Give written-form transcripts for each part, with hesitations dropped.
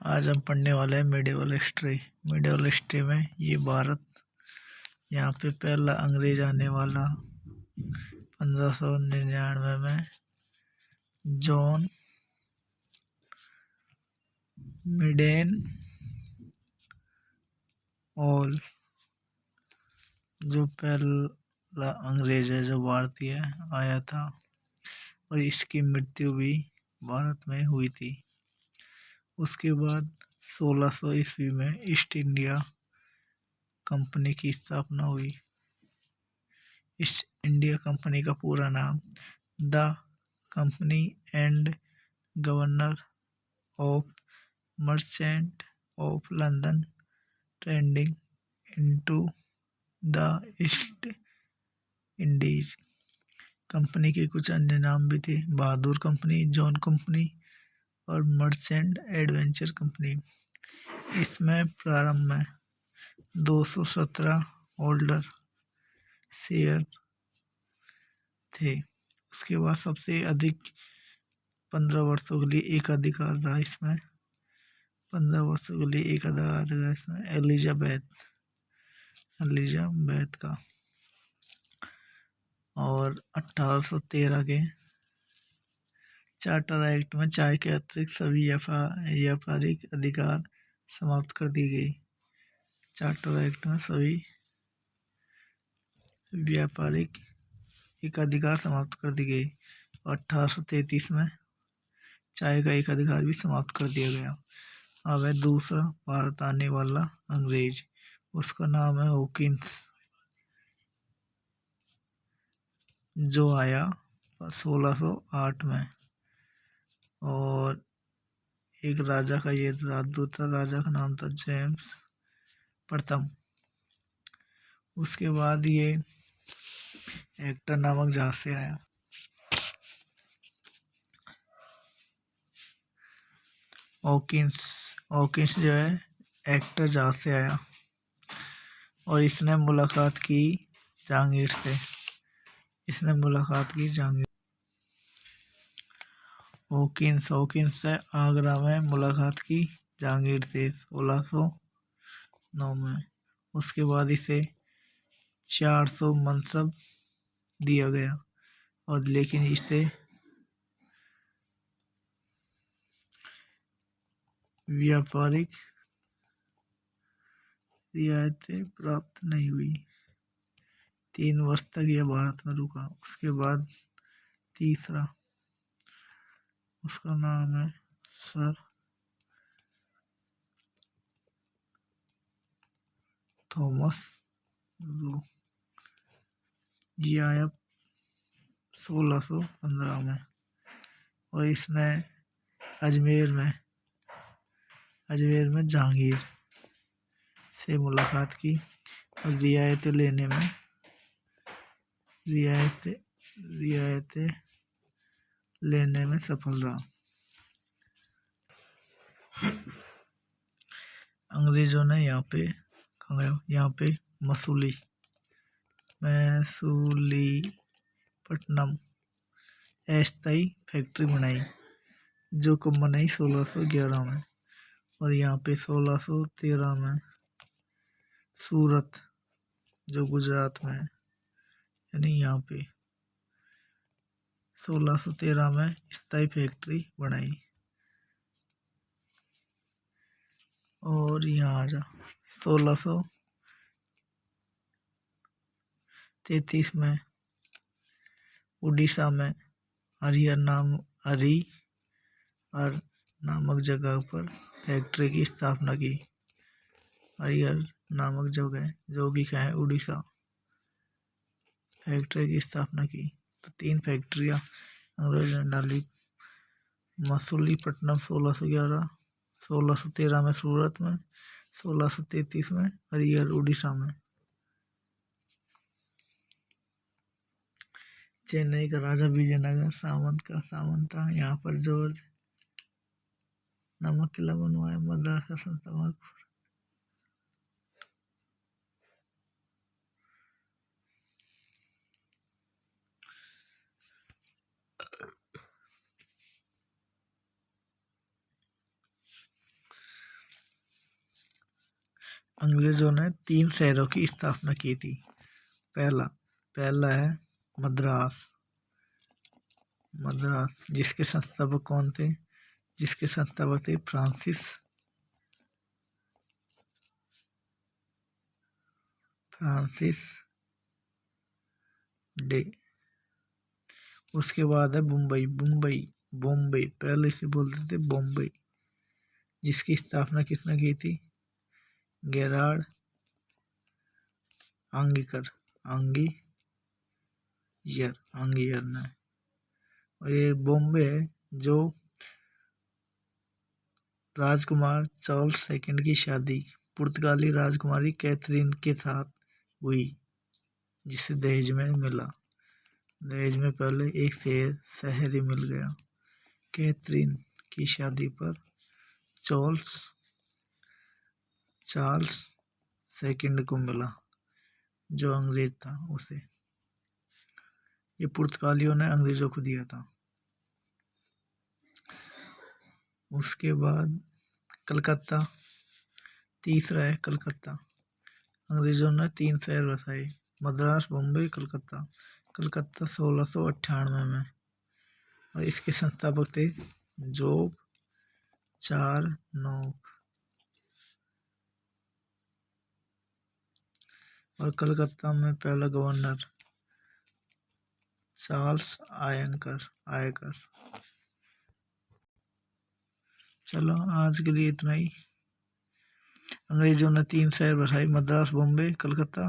आज हम पढ़ने वाले हैं मेडिवल हिस्ट्री। मेडिवल हिस्ट्री में ये भारत, यहाँ पे पहला अंग्रेज आने वाला 1599 में जॉन मिडेन ऑल, जो पहला अंग्रेज है जो भारतीय आया था, और इसकी मृत्यु भी भारत में हुई थी। उसके बाद 1600 ईस्वी में ईस्ट इंडिया कंपनी की स्थापना हुई। ईस्ट इंडिया कंपनी का पूरा नाम the company and governor of merchant of London trading into the east Indies. Company के कुछ अन्य नाम भी थे: बहादुर कंपनी, जॉन कंपनी और मर्चेंट एडवेंचर कंपनी। इसमें प्रारंभ में 217 होल्डर शेयर थे। उसके बाद सबसे अधिक 15 वर्षों के लिए एक अधिकार रहा इसमें 15 वर्षों के लिए एक अधिकार रहा इसमें एलिजाबेथ का। और 1813 के चार्टर एक्ट में चाय के अतिरिक्त सभी व्यापारिक अधिकार समाप्त कर दी गई। चार्टर एक्ट में सभी व्यापारिक एक अधिकार समाप्त कर दी गई। 1833 में चाय का एक अधिकार भी समाप्त कर दिया गया। अब है दूसरा भारत आने वाला अंग्रेज, उसका नाम है हॉकिंस, जो आया 1608 में। और एक राजा का ये राजदूत था, राजा का नाम था जेम्स प्रथम। उसके बाद ये एक्टर नामक जहाज से आया। हॉकिंस जो है एक्टर जहाज से आया और इसने मुलाकात की जहांगीर से। हॉकिंस से आगरा में मुलाकात की जहांगीर से 1609 में। उसके बाद इसे 400 मनसब दिया गया, और लेकिन इसे व्यापारिक रियायतें प्राप्त नहीं हुई। 3 वर्ष तक यह भारत में रुका। उसके बाद तीसरा, उसका नाम है सर थॉमस रो। ये आया 1615 में, और इसने अजमेर में जहांगीर से मुलाकात की और रियायतें लेने में सफल रहा। अंग्रेजों ने यहाँ पे मसूलीपट्टनम अस्थायी फैक्ट्री बनाई, जो कब बनाई 1611 में। और यहाँ पे 1613 में सूरत, जो गुजरात में है, यानी यहाँ पे 1613 में स्थायी फैक्ट्री बनाई। और यहाँ आ जा 1633 में उड़ीसा में हरिहर नामक जगह पर फैक्ट्री की स्थापना की। हरिहर नामक जगह, जो कि क्या है, उड़ीसा, फैक्ट्री की स्थापना की। तो 3 फैक्ट्रियाँ अंग्रेजों ने डाली। मसूलीपट्टनम 1611, 1613 में सूरत में, 1633 में हरिहर उड़ीसा में। चेन्नई का राजा विजयनगर सामंत था। यहाँ पर जॉर्ज नमक किला बनवाया। मद्रास का संस्थापक अंग्रेजों ने 3 शहरों की स्थापना की थी। पहला है मद्रास। जिसके संस्थापक कौन थे? जिसके संस्थापक थे फ्रांसिस डे। उसके बाद है बॉम्बे, पहले से बोलते थे बॉम्बे, जिसकी स्थापना किसने की थी? गेरार्ड आंगीयर ने। और ये बॉम्बे है जो राजकुमार चार्ल्स सेकंड की शादी पुर्तगाली राजकुमारी कैथरीन के साथ हुई, जिसे दहेज में मिला। दहेज में पहले एक शहर ही मिल गया। कैथरीन की शादी पर चार्ल्स सेकंड को मिला, जो अंग्रेज था उसे। ये पुर्तगालियों ने अंग्रेजों को दिया था। उसके बाद कलकत्ता, तीसरा है कलकत्ता। अंग्रेजों ने 3 शहर बसाए, मद्रास, बॉम्बे, कलकत्ता। कलकत्ता 1698 में, और इसके संस्थापक थे जॉब चारनोक। और कलकत्ता में पहला गवर्नर चार्ल्स आयकर। चलो आज के लिए इतना ही। अंग्रेजों ने 3 शहर बसाए, मद्रास, बॉम्बे, कलकत्ता।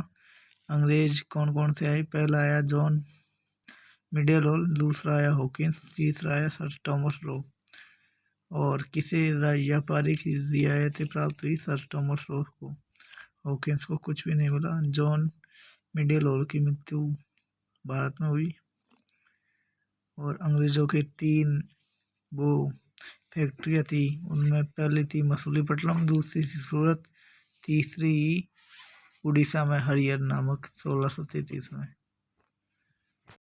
अंग्रेज कौन कौन से आए? पहला आया जॉन मिडेलहॉल, दूसरा आया हॉकिंस, तीसरा आया सर थॉमस रो। और किसे व्यापारी की रियायतें प्राप्त हुई? सर थॉमस रो को। हॉकिंस को कुछ भी नहीं मिला। जॉन मिडेलहॉल की मृत्यु भारत में हुई। और अंग्रेजों के 3 वो फैक्ट्रियाँ थी, उनमें पहली थी मसूलीपट्टनम, दूसरी थी सूरत, तीसरी उड़ीसा में हरिहर नामक 1633 में।